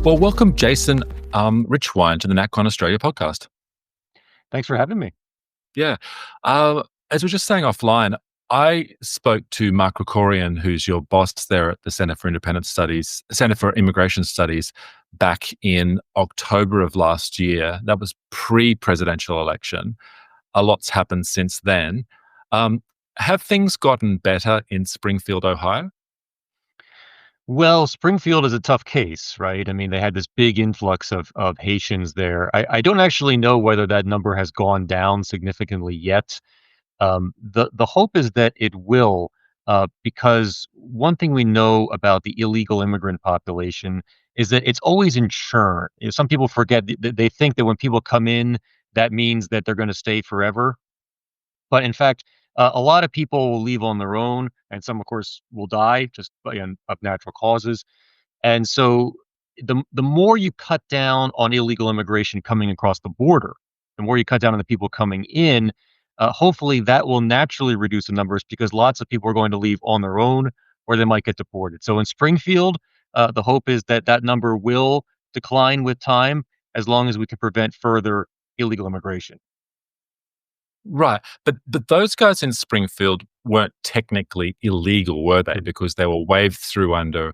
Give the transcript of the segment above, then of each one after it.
Well, welcome, Jason Richwine, to the NatCon Australia podcast. Thanks for having me. Yeah. Uh, as we were just saying offline, I spoke to Mark Krikorian, who's your boss there at the Centre for Immigration Studies, back in October of last year. That was pre-presidential election. A lot's happened since then. Um, have things gotten better in Springfield, Ohio? Well, Springfield is a tough case, right? I mean, they had this big influx of Haitians there. I don't actually know whether that number has gone down significantly yet. The hope is that it will, because one thing we know about the illegal immigrant population is that it's always insurance. Some people forget that they think that when people come in, that means that they're going to stay forever. But in fact, a lot of people will leave on their own, and some, of course, will die just of natural causes. And so, the more you cut down on illegal immigration coming across the border, the more you cut down on the people coming in. Hopefully, that will naturally reduce the numbers because lots of people are going to leave on their own, or they might get deported. So in Springfield, the hope is that that number will decline with time as long as we can prevent further illegal immigration. Right. But those guys in Springfield weren't technically illegal, were they? Because they were waved through under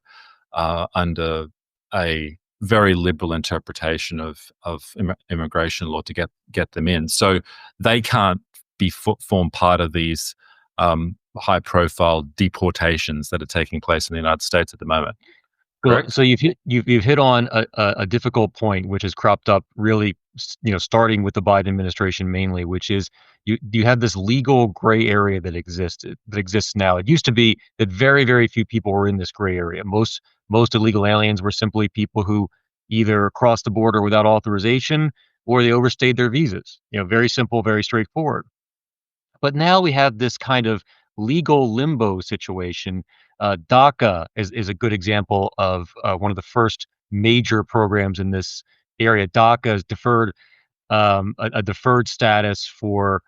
a very liberal interpretation of immigration law to get them in. So they can't form part of these high profile deportations that are taking place in the United States at the moment. So, Correct? so you've hit on a difficult point, which has cropped up really, starting with the Biden administration mainly, which is you have this legal gray area that exists now. It used to be that very very few people were in this gray area. Most illegal aliens were simply people who either crossed the border without authorization or they overstayed their visas. Very simple, very straightforward. But now we have this kind of legal limbo situation. DACA is a good example of one of the first major programs in this area. DACA is a deferred status for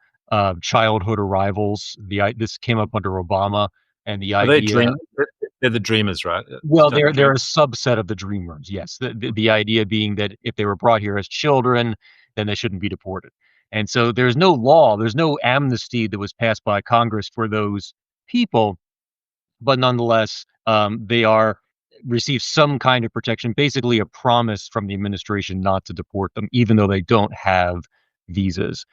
childhood arrivals. This came up under Obama, and the Are they idea. dreamers? They're the dreamers, right? Well, Don't they they're dream? a subset of the dreamers. Yes, the idea being that if they were brought here as children, then they shouldn't be deported. And so there's no law, there's no amnesty that was passed by Congress for those people, but nonetheless, they are receive some kind of protection, basically a promise from the administration not to deport them, even though they don't have visas.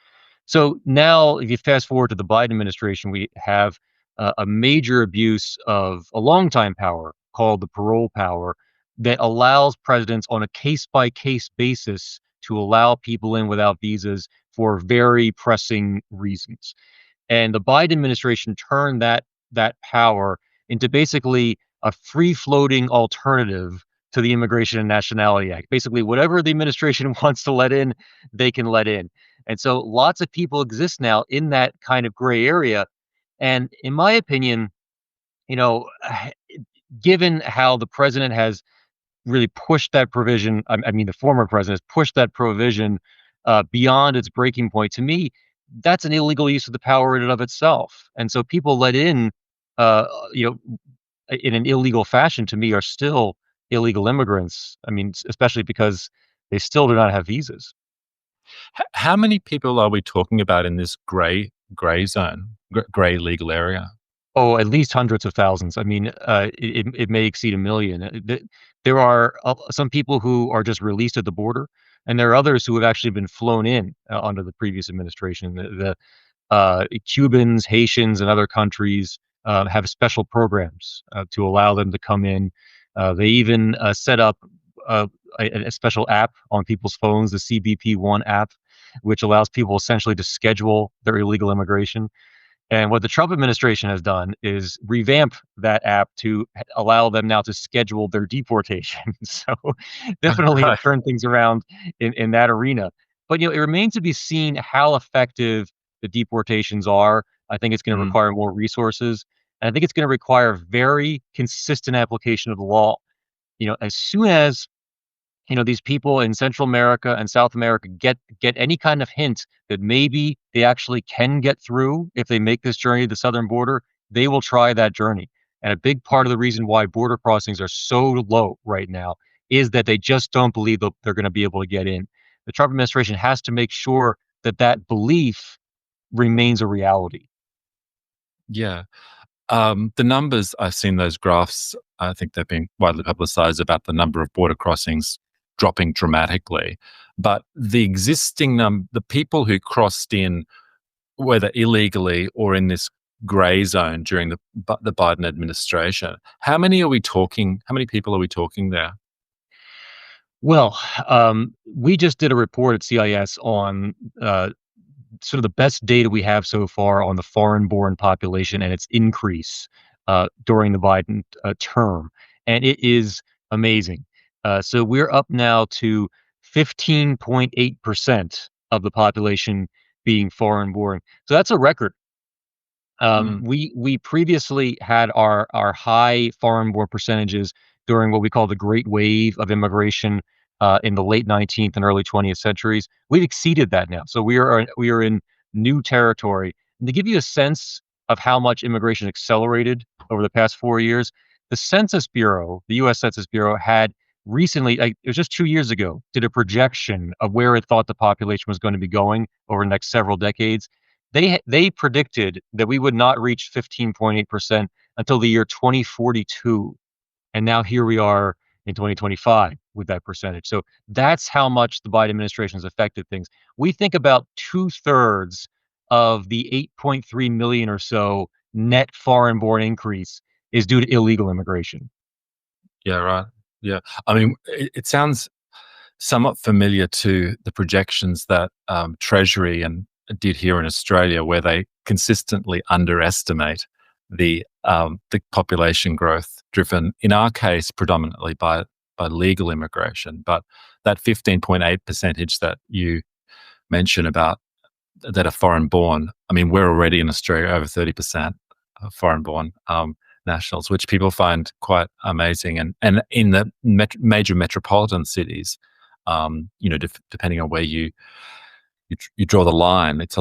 So now, if you fast forward to the Biden administration, we have a major abuse of a longtime power called the parole power that allows presidents on a case by case basis to allow people in without visas for very pressing reasons. And the Biden administration turned that power into basically a free floating alternative to the Immigration and Nationality Act. Basically, whatever the administration wants to let in, they can let in. And so lots of people exist now in that kind of gray area. And in my opinion, you know, given how the president has really pushed that provision, I mean, the former president has pushed that provision beyond its breaking point, to me, that's an illegal use of the power in and of itself. And so people let in, uh, you know, in an illegal fashion, to me, are still illegal immigrants. I mean, especially because they still do not have visas. How many people are we talking about in this gray zone, gray legal area? Oh, at least hundreds of thousands. I mean, it may exceed a million. There are some people who are just released at the border, and there are others who have actually been flown in under the previous administration. The Cubans, Haitians, and other countries have special programs to allow them to come in. They even set up uh, a special app on people's phones, the CBP One app, which allows people essentially to schedule their illegal immigration. And what the Trump administration has done is revamp that app to allow them now to schedule their deportation. So definitely have Right. turned things around in that arena. But it remains to be seen how effective the deportations are. I think it's going to Mm. require more resources. And I think it's going to require very consistent application of the law. As soon as these people in Central America and South America get any kind of hint that maybe they actually can get through if they make this journey to the southern border, they will try that journey. And a big part of the reason why border crossings are so low right now is that they just don't believe they're going to be able to get in. The Trump administration has to make sure that that belief remains a reality. Yeah. The numbers, I've seen those graphs. I think they've been widely publicized about the number of border crossings dropping dramatically. But the people who crossed in, whether illegally or in this gray zone during the Biden administration, how many are we talking? How many people are we talking there? Well, we just did a report at CIS on sort of the best data we have so far on the foreign-born population and its increase during the Biden term, and it is amazing. So we're up now to 15.8% of the population being foreign-born. So that's a record. Mm, We previously had our high foreign-born percentages during what we call the Great Wave of immigration in the late 19th and early 20th centuries. We've exceeded that now, so we are in new territory. And to give you a sense of how much immigration accelerated over the past 4 years, the Census Bureau, the U.S. Census Bureau, had recently, like, it was just 2 years ago, did a projection of where it thought the population was going to be going over the next several decades. They predicted that we would not reach 15.8% until the year 2042, and now here we are in 2025 with that percentage. So that's how much the Biden administration has affected things. We think about two-thirds of the 8.3 million or so net foreign-born increase is due to illegal immigration. yeah, right. Yeah. I mean, it sounds somewhat familiar to the projections that Treasury and did here in Australia, where they consistently underestimate the population growth, driven in our case predominantly by legal immigration. But that 15.8 percentage that you mention about that are foreign born, I mean, we're already in Australia over 30% of foreign born nationals, which people find quite amazing. And in the major metropolitan cities, depending on where you draw the line, it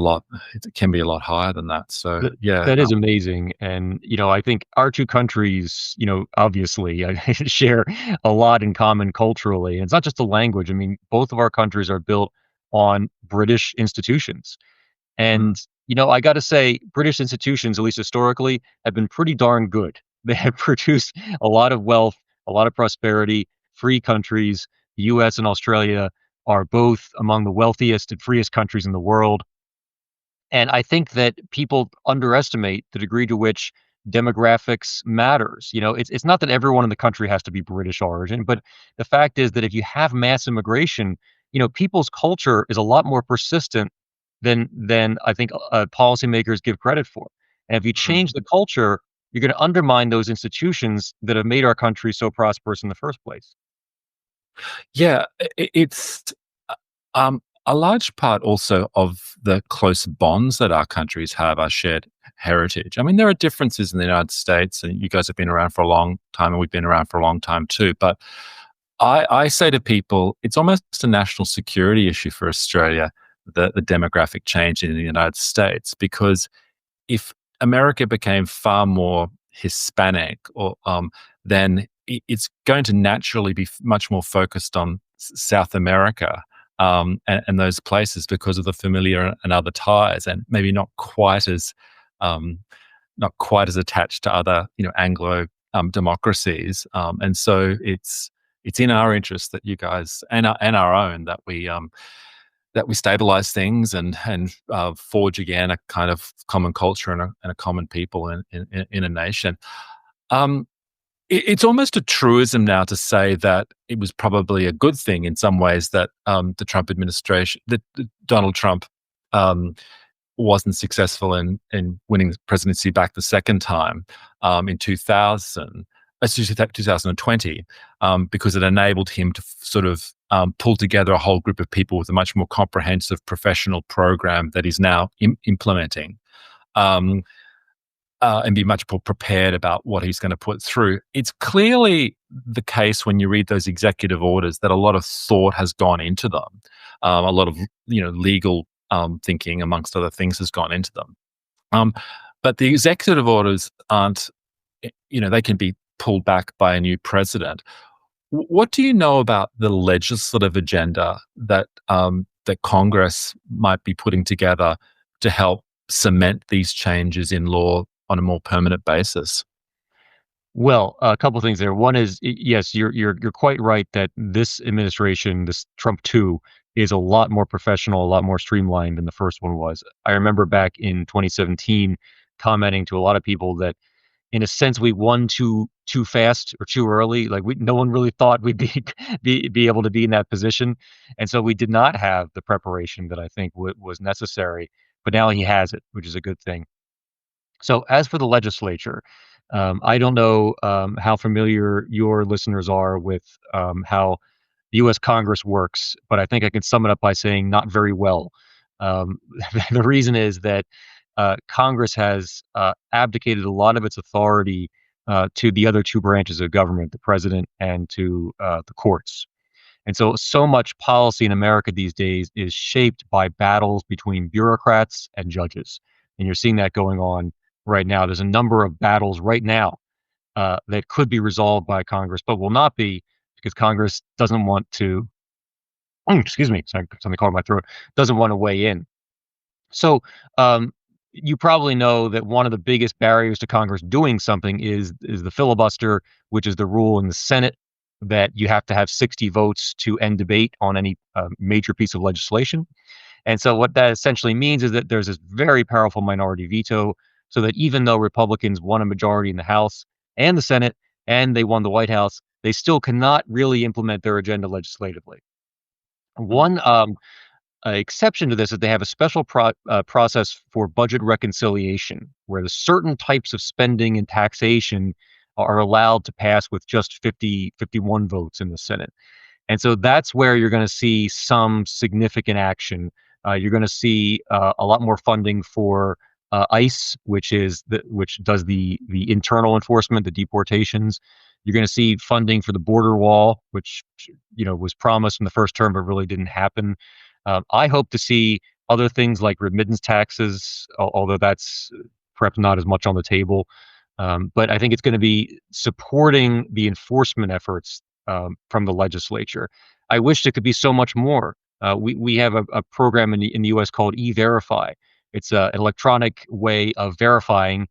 can be a lot higher than that. So That yeah, that is amazing, and, I think our 2 countries, obviously, share a lot in common culturally, and it's not just the language. I mean, both of our countries are built on British institutions, mm, and, I gotta say, British institutions, at least historically, have been pretty darn good. They have produced a lot of wealth, a lot of prosperity, free countries. The US and Australia are both among the wealthiest and freest countries in the world. And I think that people underestimate the degree to which demographics matters. It's not that everyone in the country has to be British origin, but the fact is that if you have mass immigration, people's culture is a lot more persistent than I think policymakers give credit for. And if you mm. change the culture, you're going to undermine those institutions that have made our country so prosperous in the first place. Yeah, it's a large part also of the close bonds that our countries have, our shared heritage. I mean, there are differences in the United States, and you guys have been around for a long time, and we've been around for a long time too. But I say to people, it's almost a national security issue for Australia, the demographic change in the United States, because if America became far more Hispanic, then it's going to naturally be much more focused on South America, and those places because of the familiar and other ties, and maybe um, not quite as attached to other Anglo democracies. And so it's in our interest that you guys and our own that we stabilize things and forge again a kind of common culture and a common people in a nation. Um, it's almost a truism now to say that it was probably a good thing in some ways that the Trump administration, that Donald Trump um, wasn't successful in winning the presidency back the second time in 2020, because it enabled him to sort of pull together a whole group of people with a much more comprehensive professional program that he's now implementing. Um, and be much more prepared about what he's going to put through. It's clearly the case when you read those executive orders that a lot of thought has gone into them. A lot of legal thinking, amongst other things, has gone into them. Um, but the executive orders aren't, they can be pulled back by a new president. What do you know about the legislative agenda that Congress might be putting together to help cement these changes in law on a more permanent basis? Well, a couple things there. One is, yes, you're quite right that this administration, this Trump 2, is a lot more professional, a lot more streamlined than the first one was. I remember back in 2017 commenting to a lot of people that in a sense we won too fast or too early. Like no one really thought we'd be be able to be in that position, and so we did not have the preparation that I think was necessary. But now he has it, which is a good thing. So as for the legislature, I don't know how familiar your listeners are with how the U.S. Congress works, but I think I can sum it up by saying not very well. Um, the reason is that Congress has abdicated a lot of its authority to the other two branches of government, the president and to the courts. And so much policy in America these days is shaped by battles between bureaucrats and judges. And you're seeing that going on right now. There's a number of battles right now that could be resolved by Congress, but will not be because Congress doesn't want to, excuse me, sorry, something caught in my throat, doesn't want to weigh in. So you probably know that one of the biggest barriers to Congress doing something is the filibuster, which is the rule in the Senate that you have to have 60 votes to end debate on any major piece of legislation. And so what that essentially means is that there's this very powerful minority veto, so that even though Republicans won a majority in the House and the Senate, and they won the White House, they still cannot really implement their agenda legislatively. One exception to this is they have a special process for budget reconciliation, where the certain types of spending and taxation are allowed to pass with just 51 votes in the Senate. And so that's where you're going to see some significant action. You're going to see a lot more funding for ICE, which does the internal enforcement, the deportations. You're going to see funding for the border wall, which was promised in the first term but really didn't happen. I hope to see other things like remittance taxes, although that's perhaps not as much on the table. But I think it's going to be supporting the enforcement efforts from the legislature. I wish there could be so much more. We have a program in the U.S. called E-Verify. It's an electronic way of verifying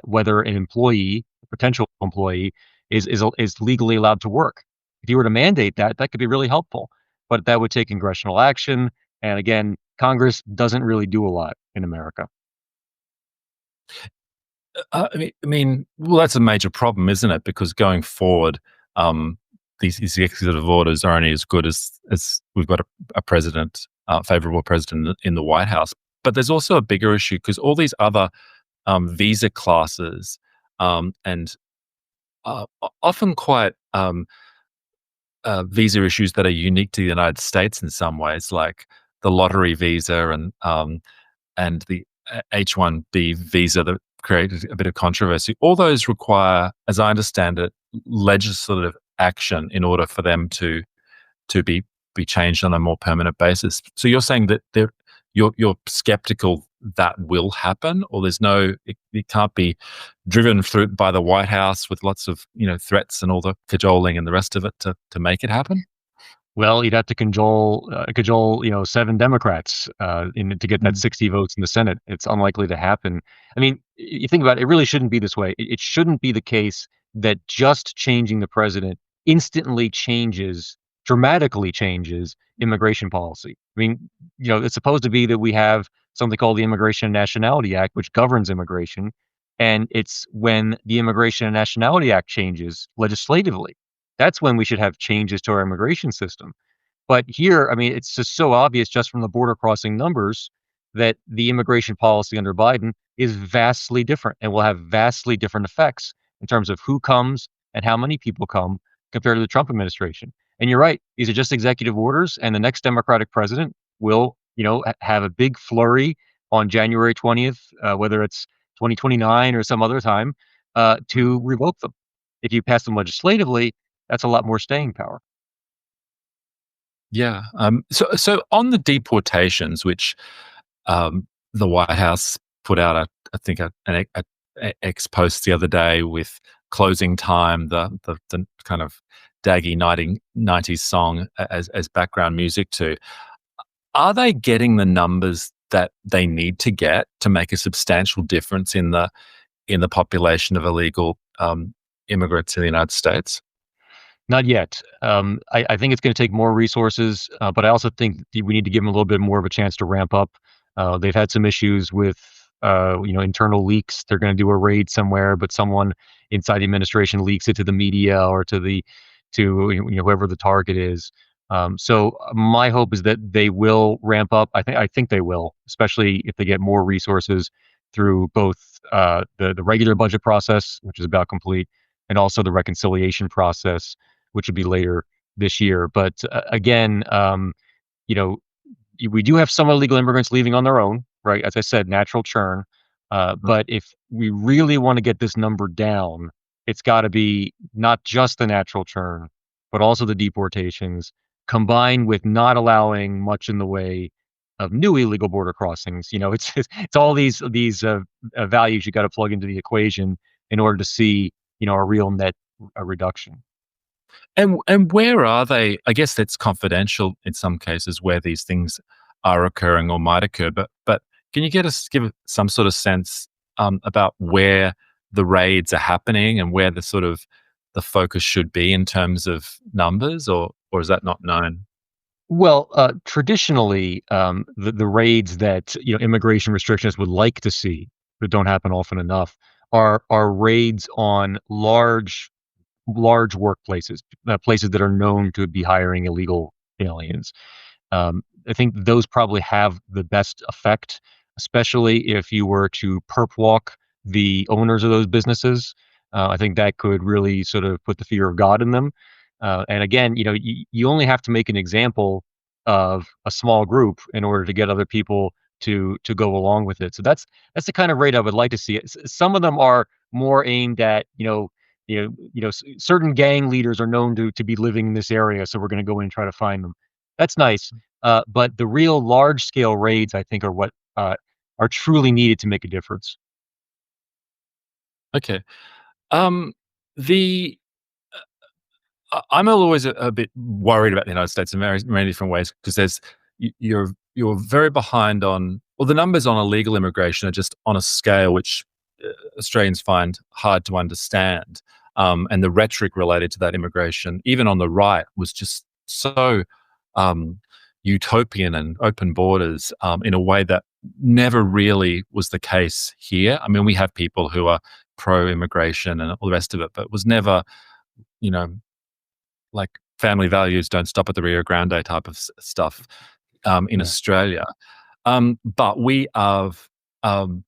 whether an employee, a potential employee, is legally allowed to work. If you were to mandate that, that could be really helpful. But that would take congressional action. And again, Congress doesn't really do a lot in America. Well, that's a major problem, isn't it? Because going forward, these executive orders are only as good as we've got a president, favorable president in the White House. But there's also a bigger issue because all these other visa classes and often quite visa issues that are unique to the United States in some ways, like the lottery visa and the H-1B visa that created a bit of controversy. All those require, as I understand it, legislative action in order for them to be changed on a more permanent basis. So you're saying that you're skeptical that will happen, or it can't be driven through by the White House with lots of threats and all the cajoling and the rest of it to make it happen? Well, you'd have to cajole 7 Democrats to get that 60 votes in the Senate. It's unlikely to happen. I mean, you think about it, it really shouldn't be this way. It shouldn't be the case that just changing the president instantly dramatically changes immigration policy. I mean, it's supposed to be that we have something called the Immigration and Nationality Act, which governs immigration. And it's when the Immigration and Nationality Act changes legislatively, that's when we should have changes to our immigration system. But here, I mean, it's just so obvious just from the border crossing numbers that the immigration policy under Biden is vastly different and will have vastly different effects in terms of who comes and how many people come compared to the Trump administration. And you're right, these are just executive orders, and the next Democratic president will, have a big flurry on January 20th, whether it's 2029 or some other time, to revoke them. If you pass them legislatively, that's a lot more staying power. Yeah. So on the deportations, which the White House put out, I think, an ex post the other day with closing time, the kind of daggy 90s song as background music to. Are they getting the numbers that they need to get to make a substantial difference in the population of illegal immigrants in the United States? Not yet. I think it's going to take more resources, but I also think we need to give them a little bit more of a chance to ramp up. They've had some issues with, internal leaks. They're going to do a raid somewhere, but someone inside the administration leaks it to the media or to whoever the target is. So my hope is that they will ramp up. I think they will, especially if they get more resources through both the regular budget process, which is about complete, and also the reconciliation process, which will be later this year. But again, you know, we do have some illegal immigrants leaving on their own, right? As I said, natural churn. But if we really want to get this number down, it's got to be not just the natural churn, but also the deportations, combined with not allowing much in the way of new illegal border crossings. It's all these values you got to plug into the equation in order to see a real net reduction. And where are they? I guess that's confidential in some cases where these things are occurring or might occur. But can you give some sort of sense about where the raids are happening and where the focus should be in terms of numbers, or is that not known? Well, traditionally, the raids that immigration restrictionists would like to see, but don't happen often enough, are raids on large workplaces, places that are known to be hiring illegal aliens. I think those probably have the best effect, especially if you were to perp walk the owners of those businesses. I think that could really sort of put the fear of God in them. And again, you only have to make an example of a small group in order to get other people to go along with it. So that's the kind of rate I would like to see. Some of them are more aimed at certain gang leaders are known to be living in this area, so we're going to go in and try to find them. That's nice. But the real large scale raids, I think, are what are truly needed to make a difference. Okay. Um, the I'm always a bit worried about the United States in many different ways because you're very behind on, well, the numbers on illegal immigration are just on a scale which Australians find hard to understand, and the rhetoric related to that immigration, even on the right, was just so um, utopian and open borders in a way that never really was the case here. I mean, we have people who are pro-immigration and all the rest of it, but it was never, you know, like family values don't stop at the Rio Grande type of stuff in Yeah. Australia. But we have, um,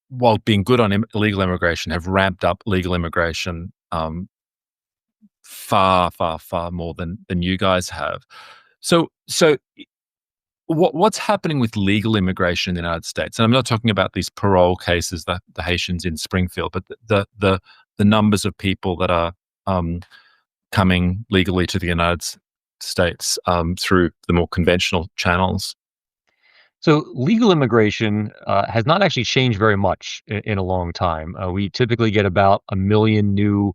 while being good on illegal immigration, have ramped up legal immigration far, far, far more than you guys have. So what's happening with legal immigration in the United States? And I'm not talking about these parole cases, the Haitians in Springfield, but the numbers of people that are coming legally to the United States through the more conventional channels. So legal immigration has not actually changed very much in a long time. We typically get about 1 million new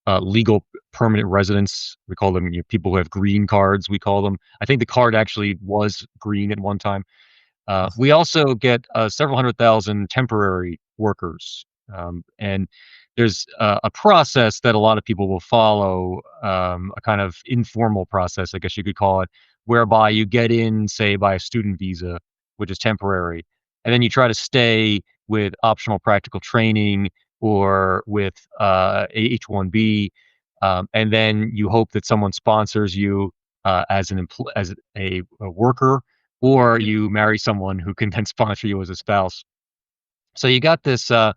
legal permanent residents. We call them people who have green cards. We call them. I think the card actually was green at one time. We also get several 100,000 temporary workers, and there's a process that a lot of people will follow, a kind of informal process, I guess you could call it, whereby you get in, say, by a student visa, which is temporary, and then you try to stay with optional practical training or with H-1B, and then you hope that someone sponsors you as a worker, or you marry someone who can then sponsor you as a spouse. So you got this kind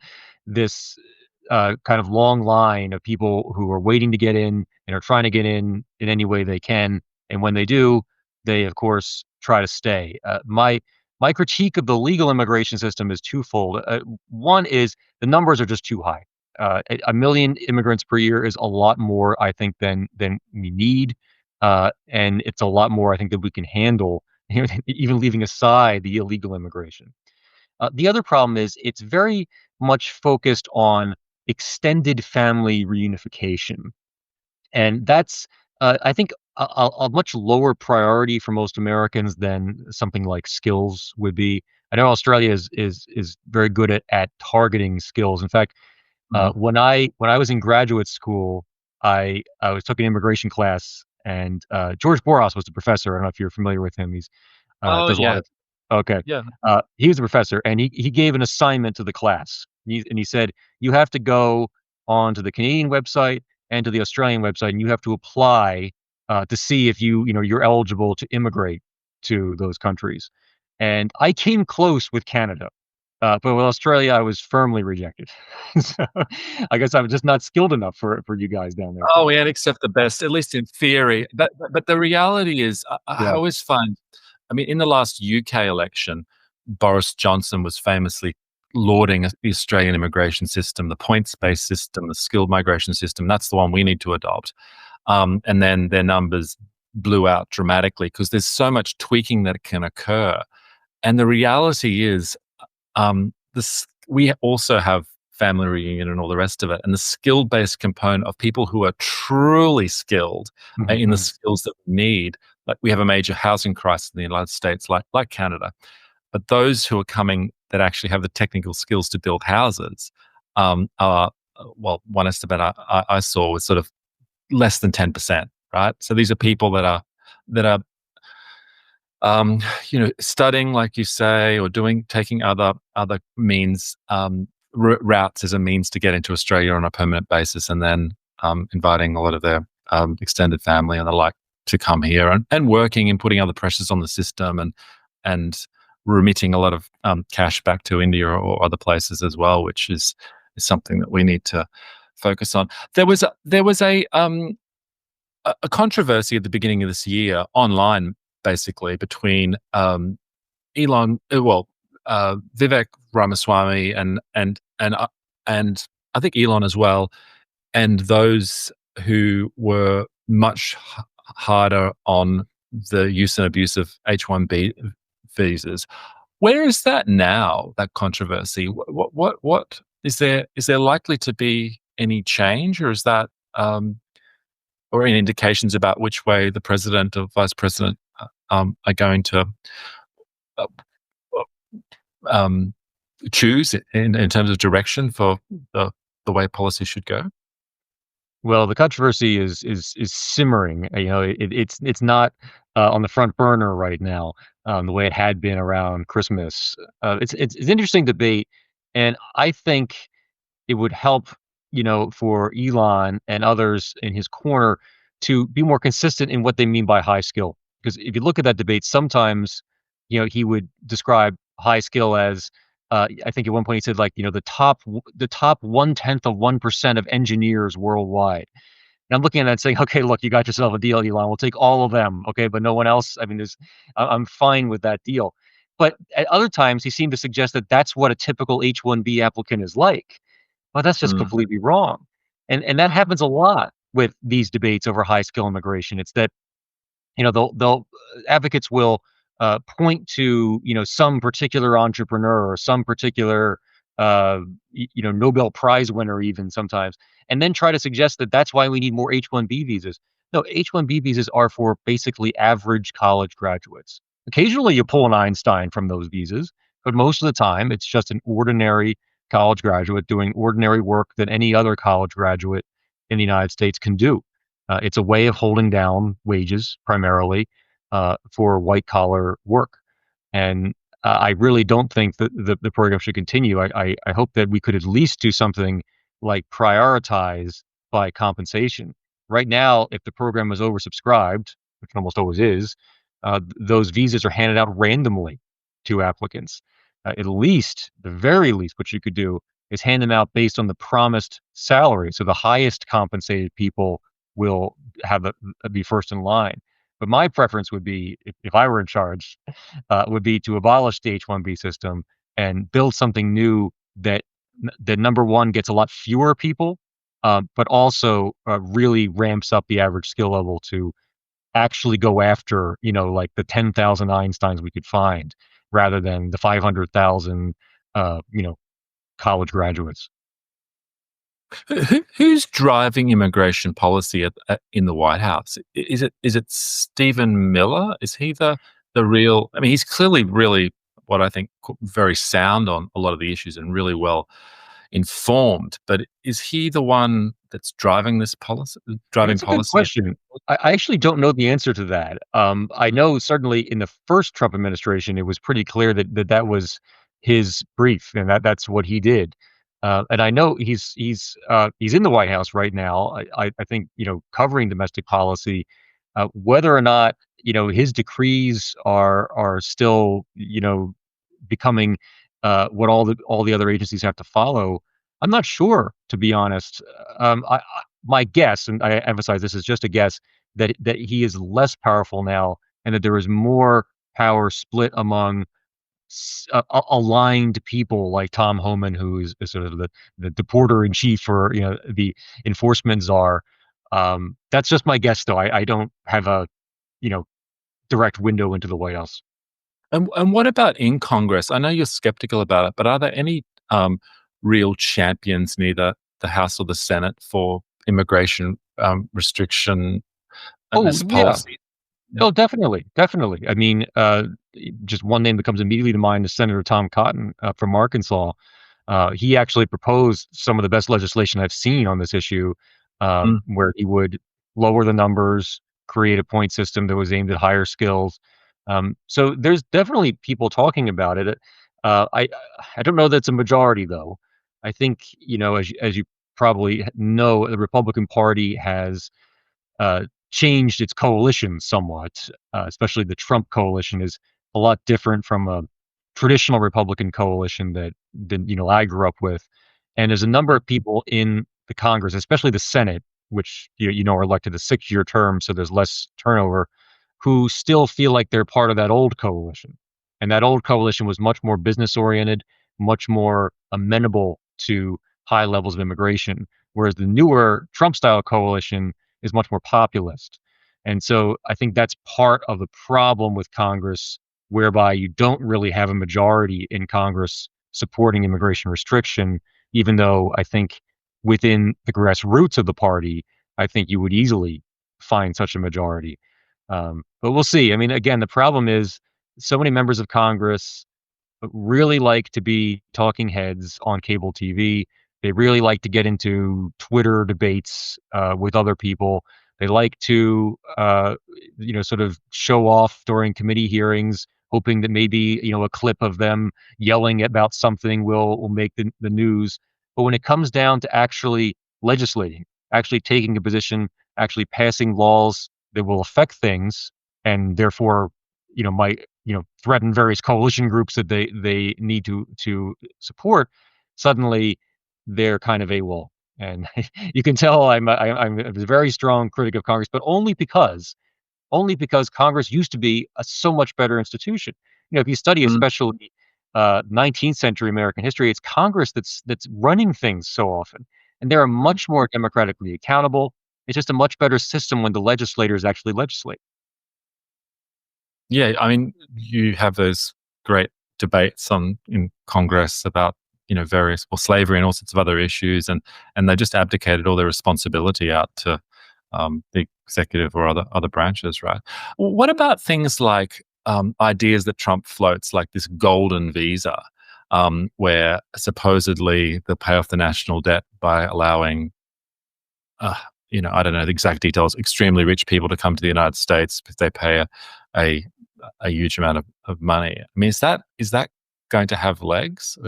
of long line of people who are waiting to get in and are trying to get in any way they can. And when they do, they of course try to stay. My critique of the legal immigration system is twofold. One is the numbers are just too high. 1 million immigrants per year is a lot more, I think, than we need, and it's a lot more, I think, that we can handle, even leaving aside the illegal immigration. The other problem is it's very much focused on extended family reunification. And that's, I think, a much lower priority for most Americans than something like skills would be. I know Australia is very good at targeting skills. In fact, Mhm. when I was in graduate school, I was took an immigration class, and George Boras was the professor. I don't know if you're familiar with him. He's Oh, does a lot yeah. of okay. Yeah. He was a professor, and he gave an assignment to the class. He said, "You have to go onto the Canadian website and to the Australian website, and you have to apply to see if you're eligible to immigrate to those countries." And I came close with Canada, but with Australia, I was firmly rejected. So, I guess I'm just not skilled enough for you guys down there. Oh, we can't accept the best, at least in theory. But the reality is, I Yeah. always find, I mean, in the last UK election, Boris Johnson was famously lauding the Australian immigration system, the points-based system, the skilled migration system. That's the one we need to adopt. And then their numbers blew out dramatically because there's so much tweaking that can occur. And the reality is, this we also have family reunion and all the rest of it, and the skill-based component of people who are truly skilled Mhm, in the mhm. skills that we need. Like we have a major housing crisis in the United States, like Canada, but those who are coming that actually have the technical skills to build houses are well, one estimate I saw was sort of less than 10%, right? So these are people that are um, studying, like you say, or taking other means, routes as a means to get into Australia on a permanent basis, and then inviting a lot of their extended family and the like to come here and working and putting other pressures on the system and remitting a lot of cash back to India or other places as well, which is something that we need to focus on. There was a controversy at the beginning of this year online, basically between Vivek Ramaswamy and I think Elon as well, and those who were much harder on the use and abuse of H-1B visas. Where is that now? That controversy. What is there? Is there likely to be any change, or is that? Or any indications about which way the president or vice president are going to uh, um, choose in terms of direction for the way policy should go? Well, the controversy is simmering. It's not on the front burner right now, the way it had been around Christmas. It's interesting debate, and I think it would help, for Elon and others in his corner to be more consistent in what they mean by high skill. Because if you look at that debate, sometimes, he would describe high skill as, I think at one point he said like, the top 1/10 of 1% of engineers worldwide. And I'm looking at that and saying, okay, look, you got yourself a deal, Elon. We'll take all of them. Okay. But no one else. I mean, I'm fine with that deal. But at other times, he seemed to suggest that that's what a typical H-1B applicant is like. Well, that's just Mm, completely wrong. And that happens a lot with these debates over high skill immigration. It's that, they'll advocates will point to, some particular entrepreneur or some particular Nobel Prize winner even sometimes, and then try to suggest that that's why we need more H-1B visas. No, H-1B visas are for basically average college graduates. Occasionally you pull an Einstein from those visas, but most of the time it's just an ordinary college graduate doing ordinary work that any other college graduate in the United States can do. It's a way of holding down wages primarily for white collar work. And I really don't think that the program should continue. I hope that we could at least do something like prioritize by compensation. Right now, if the program is oversubscribed, which it almost always is, those visas are handed out randomly to applicants. At least, the very least, what you could do is hand them out based on the promised salary. So the highest compensated people will be first in line. But my preference would be, if I were in charge, would be to abolish the H-1B system and build something new that number one gets a lot fewer people, but also really ramps up the average skill level to actually go after, like the 10,000 Einsteins we could find, rather than the 500,000, college graduates. Who's driving immigration policy in the White House? Is it Stephen Miller? Is he the real? I mean, he's clearly really what I think very sound on a lot of the issues and really well informed. But is he the one that's driving this policy? Driving That's a good policy? question. I actually don't know the answer to that. I know certainly in the first Trump administration, it was pretty clear that was his brief, and that's what he did. And I know he's in the White House right now. I think covering domestic policy. Whether or not his decrees are still becoming what all the other agencies have to follow. I'm not sure, to be honest. My guess, and I emphasize this is just a guess, that he is less powerful now, and that there is more power split among aligned people like Tom Homan, who is sort of the deporter in chief, or the enforcement czar. That's just my guess, though. I don't have a you know direct window into the White House. And what about in Congress? I know you're skeptical about it, but are there any real champions in either the House or the Senate for immigration restriction and Oh this yeah. policy? Oh, definitely, definitely. I mean, just one name that comes immediately to mind is Senator Tom Cotton from Arkansas. He actually proposed some of the best legislation I've seen on this issue, Mm, where he would lower the numbers, create a point system that was aimed at higher skills. So there's definitely people talking about it. I don't know that's a majority though. I think as you probably know, the Republican Party has changed its coalition somewhat, especially the Trump coalition is a lot different from a traditional Republican coalition that I grew up with. And there's a number of people in the Congress, especially the Senate, which are elected a 6-year term, so there's less turnover, who still feel like they're part of that old coalition. And that old coalition was much more business oriented, much more amenable to high levels of immigration, whereas the newer Trump style coalition is much more populist. And so I think that's part of the problem with Congress, whereby you don't really have a majority in Congress supporting immigration restriction, even though I think within the grassroots of the party, I think you would easily find such a majority. But we'll see. I mean, again, the problem is so many members of Congress really like to be talking heads on cable TV. They really like to get into Twitter debates with other people. They like to, sort of show off during committee hearings, hoping that maybe a clip of them yelling about something will make the news. But when it comes down to actually legislating, actually taking a position, actually passing laws that will affect things, and therefore, might threaten various coalition groups that they need to support, suddenly they're kind of AWOL. And you can tell I'm a very strong critic of Congress, but only because Congress used to be a so much better institution. If you study mm. especially 19th century American history, it's Congress that's running things so often, and they're much more democratically accountable. It's just a much better system when the legislators actually legislate. Yeah, I mean, you have those great debates on in Congress about various slavery and all sorts of other issues, and they just abdicated all their responsibility out to the executive or other branches, right? What about things like ideas that Trump floats, like this golden visa, where supposedly they'll pay off the national debt by allowing uh, I don't know the exact details, extremely rich people to come to the United States because they pay a, a huge amount of money. I mean, is that going to have legs?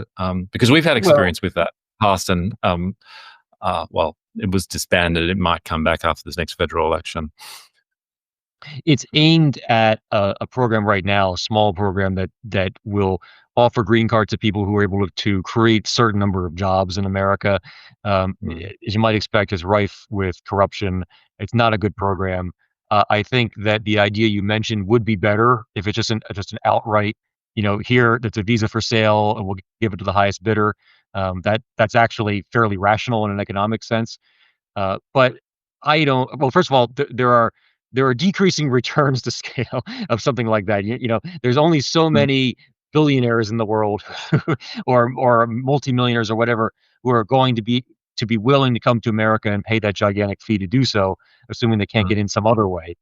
Because we've had Well, experience with that past, and well, it was disbanded. It might come back after this next federal election. it's aimed at a program right now, a small program that will offer green cards to people who are able to create certain number of jobs in America. Mm. As you might expect, is rife with corruption. It's not a good program. I think that the idea you mentioned would be better if it's just an outright, here that's a visa for sale, and we'll give it to the highest bidder. That's actually fairly rational in an economic sense. But I don't. Well, first of all, there are decreasing returns to scale of something like that. There's only so Mm. many billionaires in the world, or multimillionaires or whatever, who are going to be to be willing to come to America and pay that gigantic fee to do so, assuming they can't Mm. get in some other way.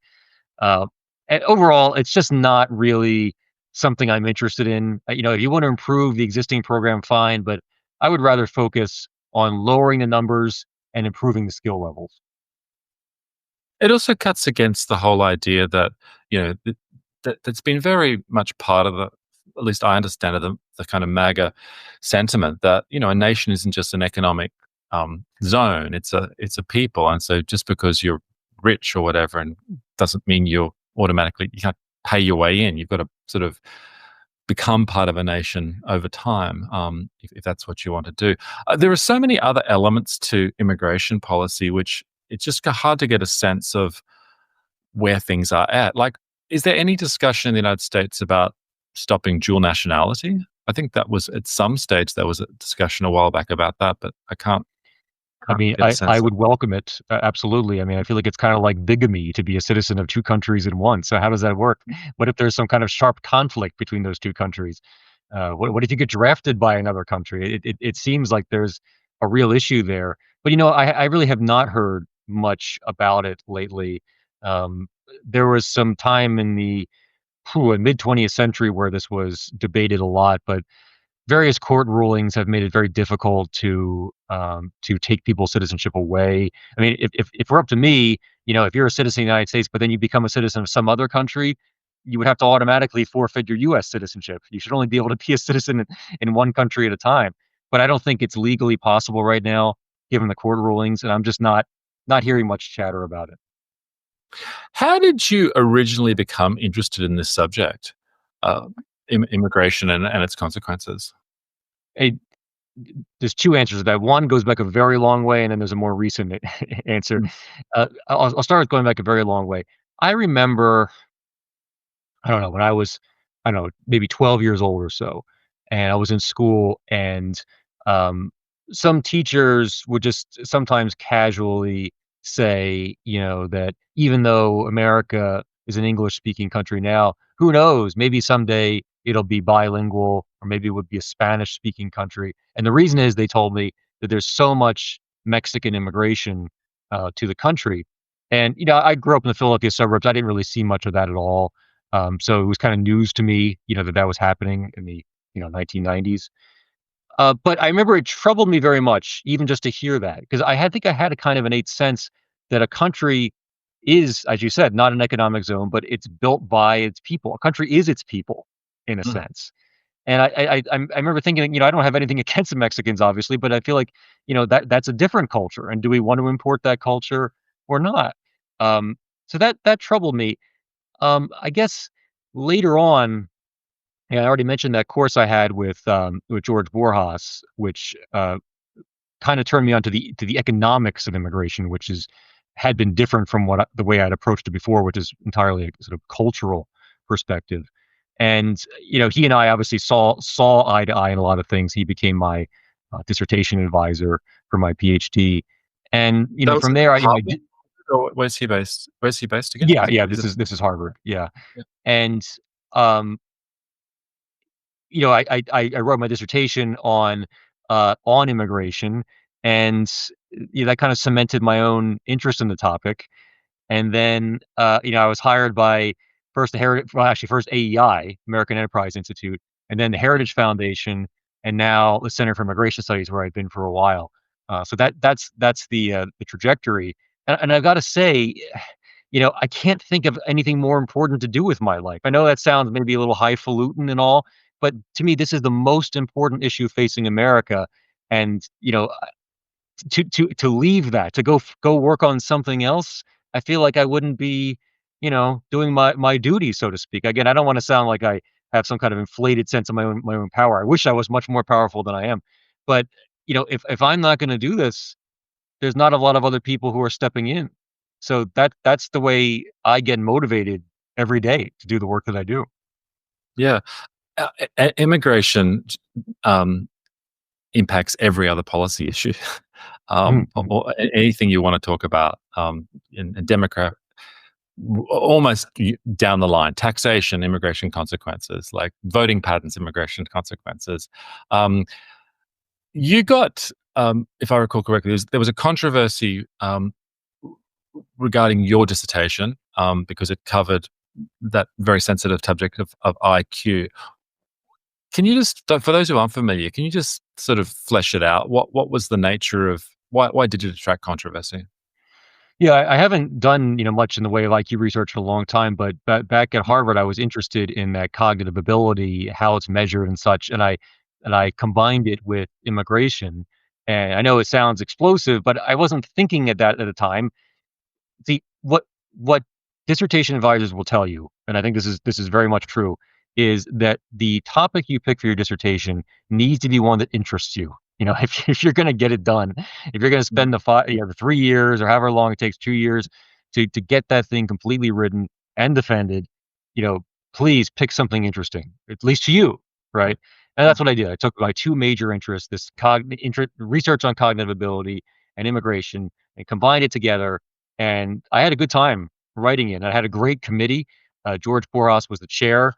Uh, and overall, it's just not really something I'm interested in. If you want to improve the existing program, fine, but I would rather focus on lowering the numbers and improving the skill levels. It also cuts against the whole idea that, that's been very much part of at least I understand it, the kind of MAGA sentiment that, a nation isn't just an economic zone, it's a people. And so just because you're rich or whatever, and doesn't mean you can't pay your way in. You've got to sort of become part of a nation over time, if that's what you want to do. There are so many other elements to immigration policy, which it's just hard to get a sense of where things are at. Like, is there any discussion in the United States about stopping dual nationality? I think that was at some stage there was a discussion a while back about that, but I can't I can't mean, get a I sense of. would welcome it, absolutely. I mean, I feel like it's kinda like bigamy to be a citizen of 2 countries at once, so how does that work? What if there's some kind of sharp conflict between those 2 countries? What if you get drafted by another country? It seems like there's a real issue there, but, I really have not heard much about it lately. Um, there was some time in the, mid-20th century where this was debated a lot, but various court rulings have made it very difficult to take people's citizenship away. I mean, if we're up to me, if you're a citizen of the United States, but then you become a citizen of some other country, you would have to automatically forfeit your U.S. citizenship. You should only be able to be a citizen in one country at a time. But I don't think it's legally possible right now, given the court rulings, and I'm just not hearing much chatter about it. How did you originally become interested in this subject, uh, immigration and its consequences? Hey, there's two answers to that. One goes back a very long way, and then there's a more recent answer. Mm, I'll start with going back a very long way. I remember, I don't know, when I was, I don't know, maybe 12 years old or so, and I was in school, and um, some teachers would just sometimes casually say, that even though America is an English speaking country now, who knows? Maybe someday it'll be bilingual, or maybe it would be a Spanish speaking country. And the reason is they told me that there's so much Mexican immigration to the country. And, I grew up in the Philadelphia suburbs. I didn't really see much of that at all. So it was kind of news to me, that was happening in the 1990s. But I remember it troubled me very much, even just to hear that, because think I had a kind of innate sense that a country is, as you said, not an economic zone, but it's built by its people. A country is its people, in a mm. sense. And I remember thinking, I don't have anything against the Mexicans, obviously, but I feel like, that's a different culture, and do we want to import that culture or not? So that troubled me. I guess later on, yeah, I already mentioned that course I had with George Borjas, which kind of turned me on to the economics of immigration, which had been different from the way I'd approached it before, which is entirely a sort of cultural perspective. And he and I obviously saw eye to eye in a lot of things. He became my dissertation advisor for my PhD, and That was from at there, I Harvard? did, Or where's he based? Where's he based again? yeah, yeah. Is it? This is Harvard, yeah, Yeah. and um, I wrote my dissertation on immigration, and that kind of cemented my own interest in the topic. And then, I was hired by first AEI, American Enterprise Institute, and then the Heritage Foundation, and now the Center for Immigration Studies, where I've been for a while. So that's the trajectory. And I've got to say, I can't think of anything more important to do with my life. I know that sounds maybe a little highfalutin and all, but to me, this is the most important issue facing America. And to leave that, to go work on something else, I feel like I wouldn't be, doing my duty, so to speak. Again, I don't want to sound like I have some kind of inflated sense of my own power. I wish I was much more powerful than I am. But if I'm not going to do this, there's not a lot of other people who are stepping in. So that's the way I get motivated every day to do the work that I do. Yeah. Immigration um, impacts every other policy issue. Mhm. Or anything you want to talk about in Democrat, almost down the line, taxation, immigration consequences, like voting patterns, immigration consequences. Um, you got if I recall correctly, there was a controversy regarding your dissertation because it covered that very sensitive subject of IQ. Can you just, for those who aren't familiar, can you just sort of flesh it out? What was the nature of why did it attract controversy? Yeah, I haven't done, much in the way of IQ research for a long time, but back at Mm, Harvard, I was interested in that cognitive ability, how it's measured and such, and I combined it with immigration. And I know it sounds explosive, but I wasn't thinking at that at the time. See, what dissertation advisors will tell you, and I think this is very much true, is that the topic you pick for your dissertation needs to be one that interests you. If you're going to get it done, if you're going to mm, spend the 3 years or however long it takes, 2 years to get that thing completely written and defended, you know, please pick something interesting, at least to you, right? And mm, that's what I did. I took my two major interests, this research on cognitive ability and immigration, and combined it together, and I had a good time writing it. I had a great committee. George Boras was the chair.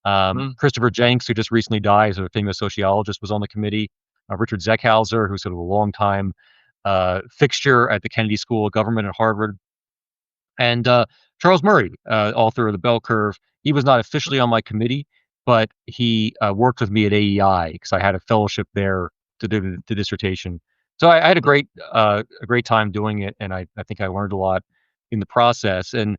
mm, Christopher Jenks, who just recently died, is a famous sociologist, was on the committee. Richard Zeckhauser, who's sort of a long-time fixture at the Kennedy School of Government at Harvard, and Charles Murray, author of The Bell Curve. He was not officially on my committee, but he worked with me at AEI because I had a fellowship there to do the dissertation. So I had a great time doing it, and I think I learned a lot in the process. And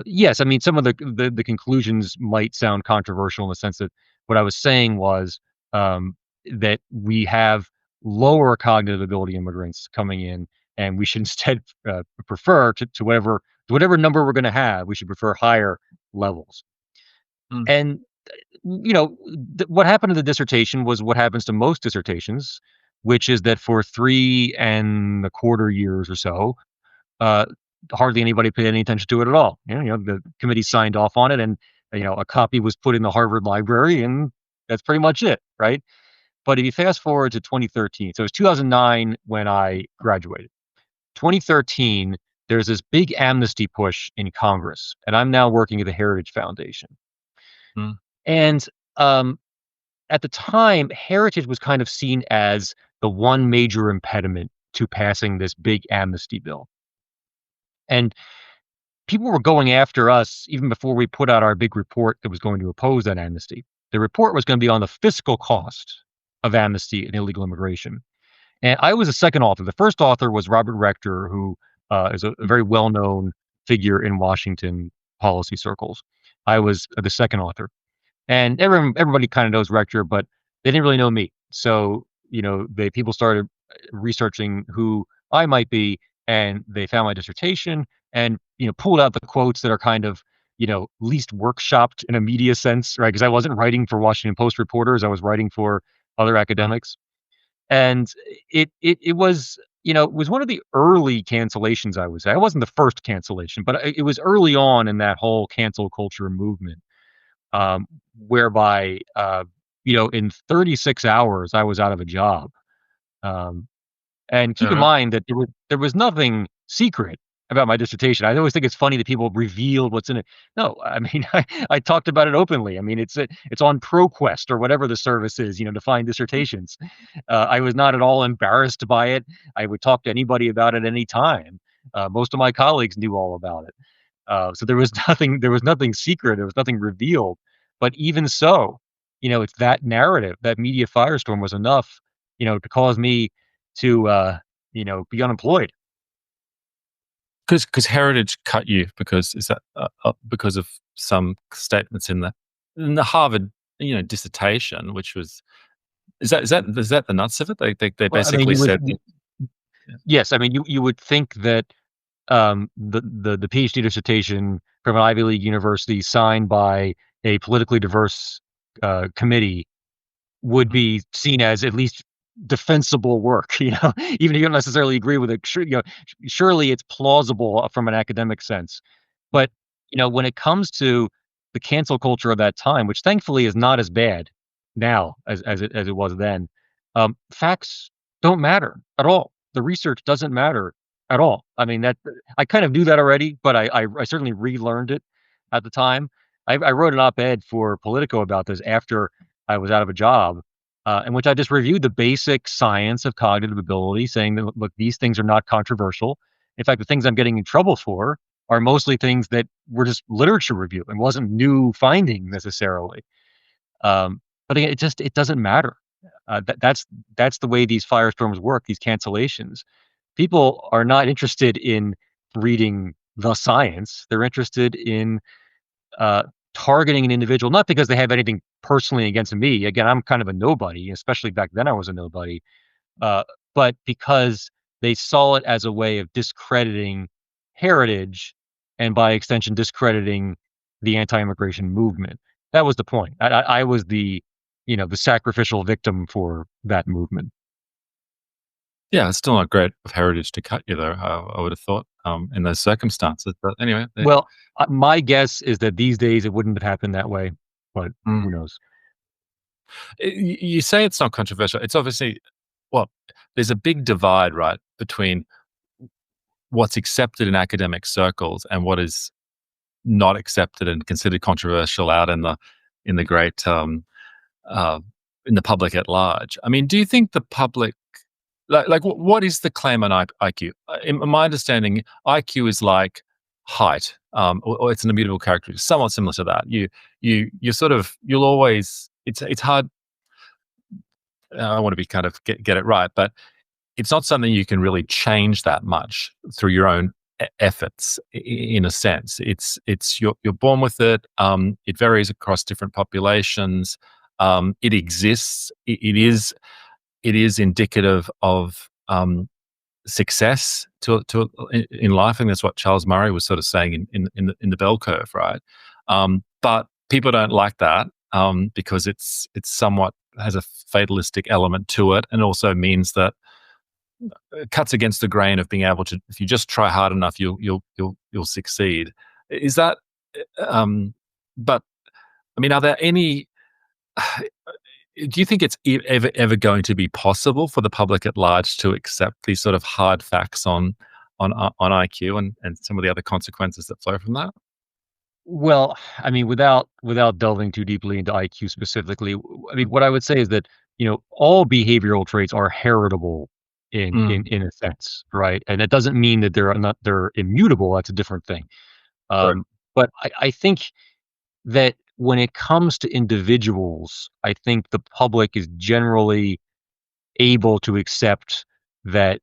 yes, I mean some of the conclusions might sound controversial in the sense that what I was saying was that we have lower cognitive ability immigrants coming in, and we should instead prefer to whatever number we're going to have, we should prefer higher levels. mm, And what happened to the dissertation was what happens to most dissertations, which is that for 3.25 years or so, uh, hardly anybody paid any attention to it at all. The committee signed off on it, and a copy was put in the Harvard Library, and that's pretty much it, right? But if you fast forward to 2013, so it was 2009 when I graduated. 2013, there's this big amnesty push in Congress, and I'm now working at the Heritage Foundation. mm. And um, at the time, Heritage was kind of seen as the one major impediment to passing this big amnesty bill. And people were going after us even before we put out our big report that was going to oppose that amnesty. The report was going to be on the fiscal cost of amnesty and illegal immigration. And I was a second author. The first author was Robert Rector, who is a very well-known figure in Washington policy circles. I was the second author, and everybody kind of knows Rector, but they didn't really know me. So people started researching who I might be, and they found my dissertation and pulled out the quotes that are kind of least workshopped in a media sense, right? Because I wasn't writing for Washington Post reporters; I was writing for other Mm. academics. And it was, it was one of the early cancellations, I would say. I wasn't the first cancellation, but it was early on in that whole cancel culture movement, whereby, in 36 hours, I was out of a job. Um, and keep All in right. mind that there was nothing secret about my dissertation. I always think it's funny that people revealed what's in it. No, I mean, I talked about it openly. I mean, it's on ProQuest or whatever the service is, to find dissertations. I was not at all embarrassed by it. I would talk to anybody about it any time. Most of my colleagues knew all about it. So there was nothing secret. There was nothing revealed. But even so, it's that narrative, that media firestorm was enough, to cause me to, be unemployed. Because Heritage cut you because is that because of some statements in the Harvard dissertation, which was is that the nuts of it? They Well, I mean, basically said that, yeah. yes, I mean, you would think that the PhD dissertation from an Ivy League university signed by a politically diverse committee would Mm, be seen as at least defensible work, even if you don't necessarily agree with it. Surely it's plausible from an academic sense. mm. But when it comes to the cancel culture of that time, which thankfully is not as bad now as it was then, facts don't matter at all. The research doesn't matter at all. I mean, that I kind of knew that already, but I certainly relearned it at the time. I wrote an op-ed for Politico about this after I was out of a job, in which I just reviewed the basic science of cognitive ability, saying that, look, these things are not controversial. In fact, the things I'm getting in trouble for are mostly things that were just literature review and wasn't new finding necessarily. But again, it doesn't matter. That's the way these firestorms work. These cancellations. People are not interested in reading the science. They're interested in uh, targeting an individual, not because they have anything personally against me. Again, I'm kind of a nobody, especially back then I was a nobody, uh, but because they saw it as a way of discrediting heritage and by extension, discrediting the anti-immigration movement. That was the point. I was the sacrificial victim for that movement. Yeah, it's still not great of heritage to cut you, though. I would have thought in those circumstances. But anyway, Well, my guess is that these days it wouldn't have happened that way, but mm. who knows? You say it's not controversial. It's obviously, well, there's a big divide, right, between what's accepted in academic circles and what is not accepted and considered controversial out in the great uh, in the public at large. I mean, do you think the public what is the claim on IQ? In my understanding, IQ is like height, or it's an immutable character, somewhat similar to that. You sort of you'll always it's hard. I want to be kind of get it right, but it's not something you can really change that much through your own efforts. In a sense, it's you're born with it. It varies across different populations. It exists. It is indicative of success in life. I think that's what Charles Murray was sort of saying in the bell curve, right? But people don't like that because it's somewhat has a fatalistic element to it, and also means that it cuts against the grain of being able to. If you just try hard enough, you'll succeed. Is that? But I mean, are there any? Do you think it's ever going to be possible for the public at large to accept these sort of hard facts on IQ and some of the other consequences that flow from that? Well, I mean, without delving too deeply into IQ specifically, I mean, what I would say is that all behavioral traits are heritable in Mm, in in a sense, right? And that doesn't mean that they're immutable. That's a different thing. right. But I think that when it comes to individuals, I think the public is generally able to accept that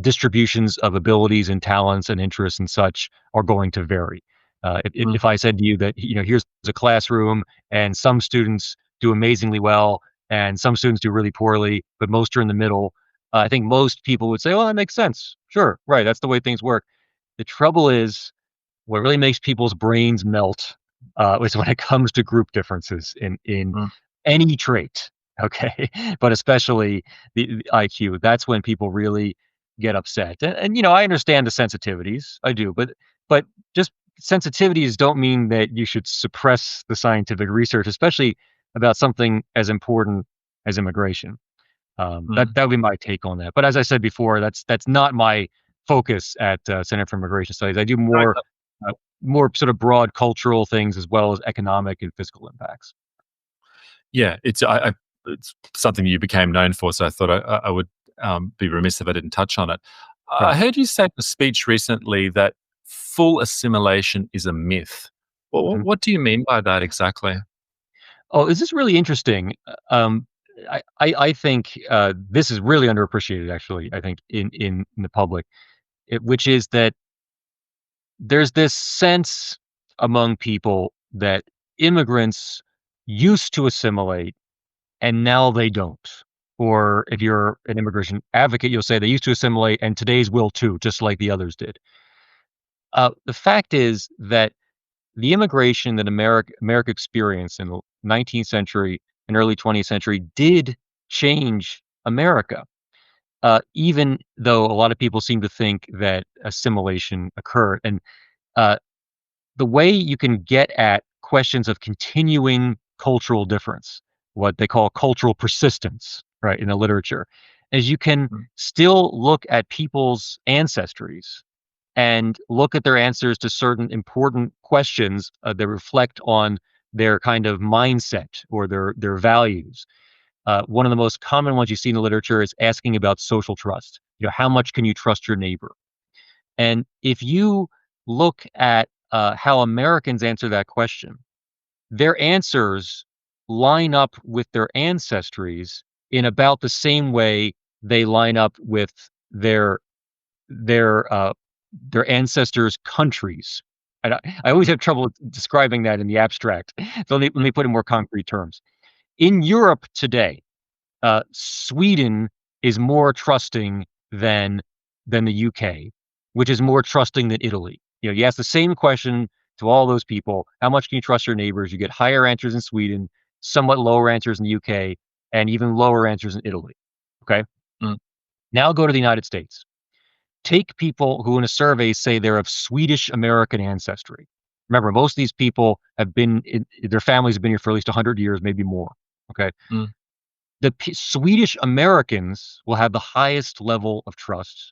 distributions of abilities and talents and interests and such are going to vary. Mm, If I said to you that here's a classroom and some students do amazingly well and some students do really poorly, but most are in the middle, I think most people would say, "Well, that makes sense. Sure, right. That's the way things work." The trouble is, what really makes people's brains melt is when it comes to group differences in mm, any trait. Okay, but especially the IQ. That's when people really get upset. And I understand the sensitivities. I do, but just sensitivities don't mean that you should suppress the scientific research, especially about something as important as immigration. That mm. that would be my take on that. But as I said before, that's not my focus at Center for Immigration Studies. I do No, uh, more sort of broad cultural things as well as economic and fiscal impacts. yeah, it's something you became known for, so I thought I would be remiss if I didn't touch on it. I Right. heard you say in a speech recently that full assimilation is a myth. Mhm. What do you mean by that exactly? Oh, is this really interesting? I think this is really underappreciated. Actually, I think in the public, which is that there's this sense among people that immigrants used to assimilate and now they don't. Or if you're an immigration advocate, you'll say they used to assimilate and today's will too, just like the others did. The fact is that the immigration that America experienced in the 19th century and early 20th century did change America, even though a lot of people seem to think that assimilation occurred. And uh, the way you can get at questions of continuing cultural difference, what they call cultural persistence, right, in the literature, is you can Mm, still look at people's ancestries and look at their answers to certain important questions that reflect on their kind of mindset or their values. one of the most common ones you see in the literature is asking about social trust. How much can you trust your neighbor? And if you look at how Americans answer that question, their answers line up with their ancestries in about the same way they line up with their their uh, their ancestors' countries. I always have trouble describing that in the abstract. So let me put it in more concrete terms. In Europe today, Sweden is more trusting than the UK, which is more trusting than Italy. You ask the same question to all those people: how much can you trust your neighbors? You get higher answers in Sweden, somewhat lower answers in the UK, and even lower answers in Italy. Okay. Mm, Now go to the United States. Take people who in a survey say they're of Swedish American ancestry. Remember, most of these people have been their families have been here for at least 100 years, maybe more. Okay. mm, The Swedish Americans will have the highest level of trust,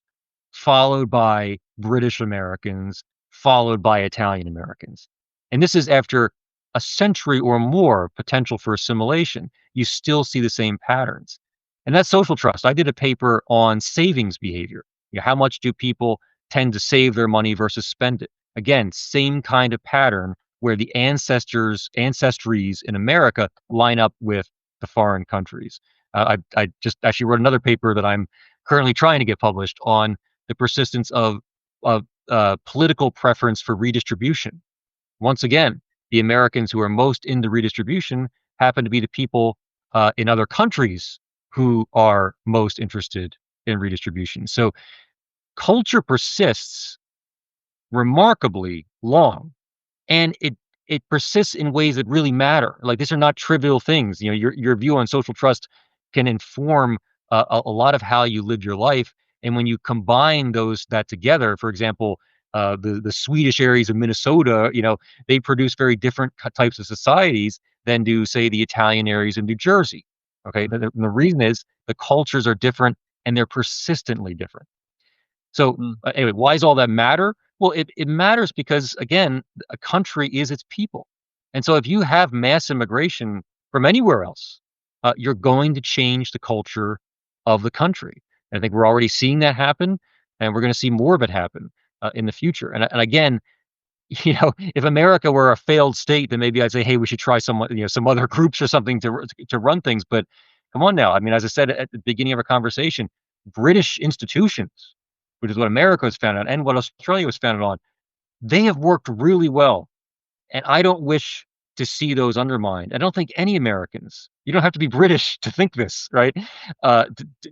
followed by British Americans, followed by Italian Americans. And this is after a century or more potential for assimilation. You still see the same patterns. And that's social trust. I did a paper on savings behavior. How much do people tend to save their money versus spend it? Again, same kind of pattern where the ancestries in America line up with the foreign countries. I just actually wrote another paper that I'm currently trying to get published on the persistence of political preference for redistribution. Once again, the Americans who are most into redistribution happen to be the people in other countries who are most interested in redistribution. So culture persists remarkably long, and it persists in ways that really matter. Like, these are not trivial things. Your view on social trust can inform a lot of how you live your life. And when you combine that together, for example, the Swedish areas of Minnesota, they produce very different types of societies than do, say, the Italian areas of New Jersey. Okay, the reason is the cultures are different and they're persistently different. So mm. anyway, why does all that matter? Well, it matters because, again, a country is its people. And so if you have mass immigration from anywhere else, you're going to change the culture of the country. And I think we're already seeing that happen, and we're going to see more of it happen in the future. And again, if America were a failed state, then maybe I'd say, hey, we should try some other groups or something to run things. But come on now. I mean, as I said at the beginning of our conversation, British institutions, which is what America was founded on and what Australia was founded on, they have worked really well. And I don't wish to see those undermined. I don't think any Americans, you don't have to be British to think this, right?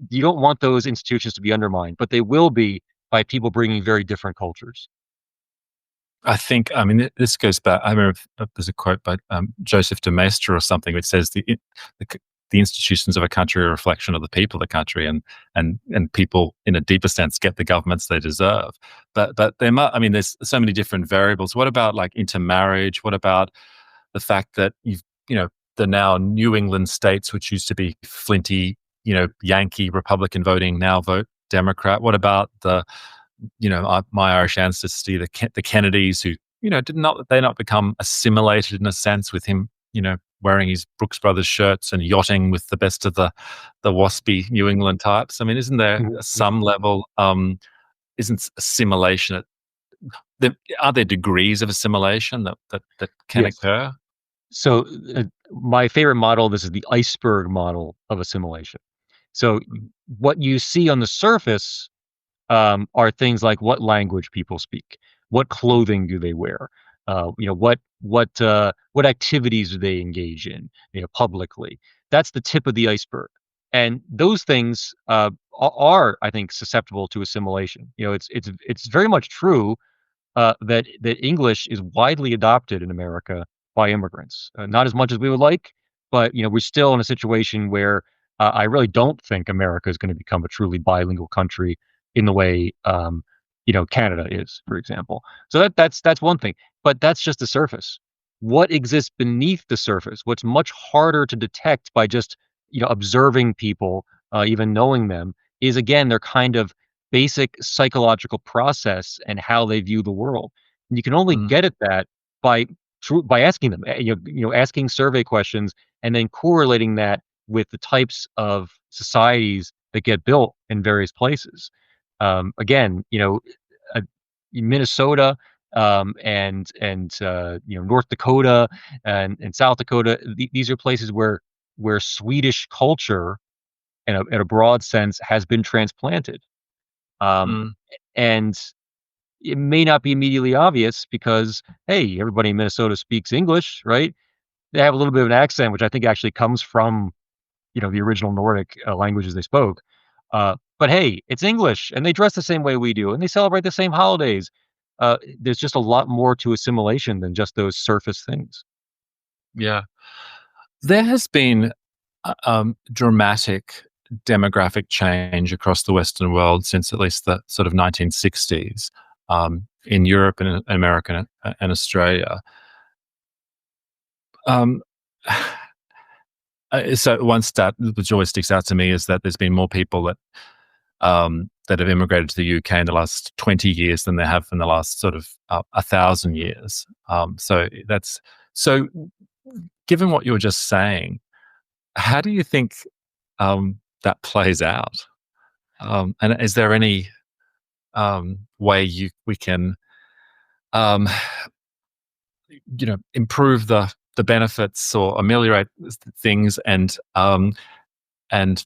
You don't want those institutions to be undermined, but they will be by people bringing very different cultures. I mean, this goes back. I remember there's a quote by Joseph de Maistre or something, which says the institutions of a country are a reflection of the people of the country, and people, in a deeper sense, get the governments they deserve. But I mean, there's so many different variables. What about like intermarriage? What about the fact that the now New England states, which used to be flinty, Yankee Republican voting, now vote Democrat? What about my Irish ancestry, the Kennedys, who did not become assimilated in a sense with him, wearing his Brooks Brothers shirts and yachting with the best of the waspy New England types. I mean, isn't there Mhm. some level? Isn't assimilation? Are there degrees of assimilation that can Yes. occur? So my favorite model, this is the iceberg model of assimilation. So what you see on the surface are things like what language people speak, what clothing do they wear, what activities do they engage in, publicly. That's the tip of the iceberg, and those things are, I think, susceptible to assimilation. It's very much true that English is widely adopted in America by immigrants. Not as much as we would like, but we're still in a situation where I really don't think America is going to become a truly bilingual country in the way Canada is, for example. So that's one thing, but that's just the surface. What exists beneath the surface? What's much harder to detect by just observing people, even knowing them, is again their kind of basic psychological process and how they view the world. And you can only Mm, get at that by by asking them, asking survey questions and then correlating that with the types of societies that get built in various places. Again, uh, Minnesota, and North Dakota and South Dakota. These are places where Swedish culture, in a broad sense, has been transplanted. Um, Mm. and it may not be immediately obvious because, hey, everybody in Minnesota speaks English, right? They have a little bit of an accent, which I think actually comes from the original Nordic languages they spoke. But hey, it's English, and they dress the same way we do, and they celebrate the same holidays. There's just a lot more to assimilation than just those surface things. Yeah. There has been dramatic demographic change across the Western world since at least the sort of 1960s, in Europe and America and Australia. Um, so one stat which always sticks out to me is that there's been more people that have immigrated to the UK in the last 20 years than there have in the last sort of 1,000 years. So given what you were just saying, how do you think that plays out? And is there any way we can, um, improve the benefits or ameliorate things and um, and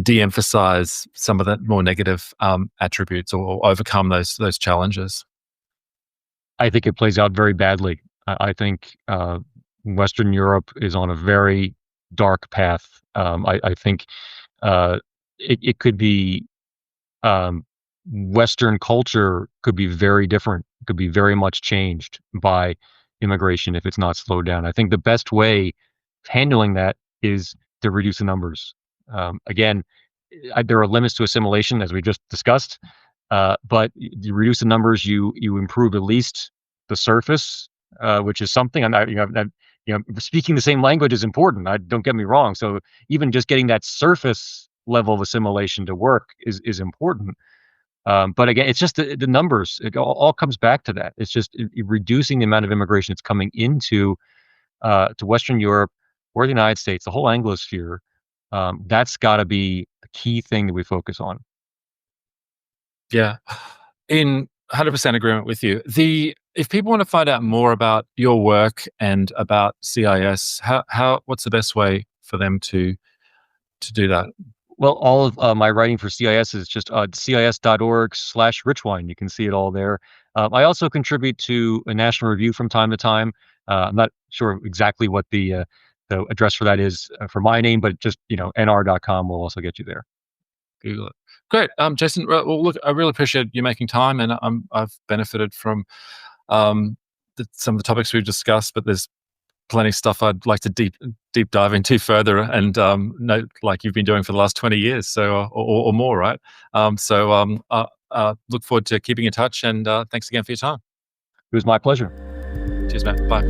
de-emphasize some of the more negative attributes or overcome those challenges? I think it plays out very badly. I think Western Europe is on a very dark path. I think uh, it could be um, Western culture could be very different, could be very much changed by immigration if it's not slowed down. I think the best way of handling that is to reduce the numbers. Again, there are limits to assimilation, as we just discussed, but you reduce the numbers, you improve at least the surface, which is something. And speaking the same language is important. Don't get me wrong. So even just getting that surface level of assimilation to work is important. But again, it's just the numbers. It all comes back to that. It's just reducing the amount of immigration that's coming into to Western Europe or the United States, the whole Anglosphere. That's got to be a key thing that we focus on. Yeah, in 100% agreement with you. If people want to find out more about your work and about CIS, what's the best way for them to do that? Well, all of my writing for CIS is just cis.org/Richwine. You can see it all there. I also contribute to a national review from time to time. I'm not sure exactly what the address for that is for my name, but just nr.com will also get you there. Google it. Great, Jason. Well, look, I really appreciate you making time, and I've benefited from some of the topics we've discussed. But there's plenty of stuff I'd like to deep dive into further, and note like you've been doing for the last 20 years, so or more, right? Look forward to keeping in touch, and thanks again for your time. It was my pleasure. Cheers, man. Bye.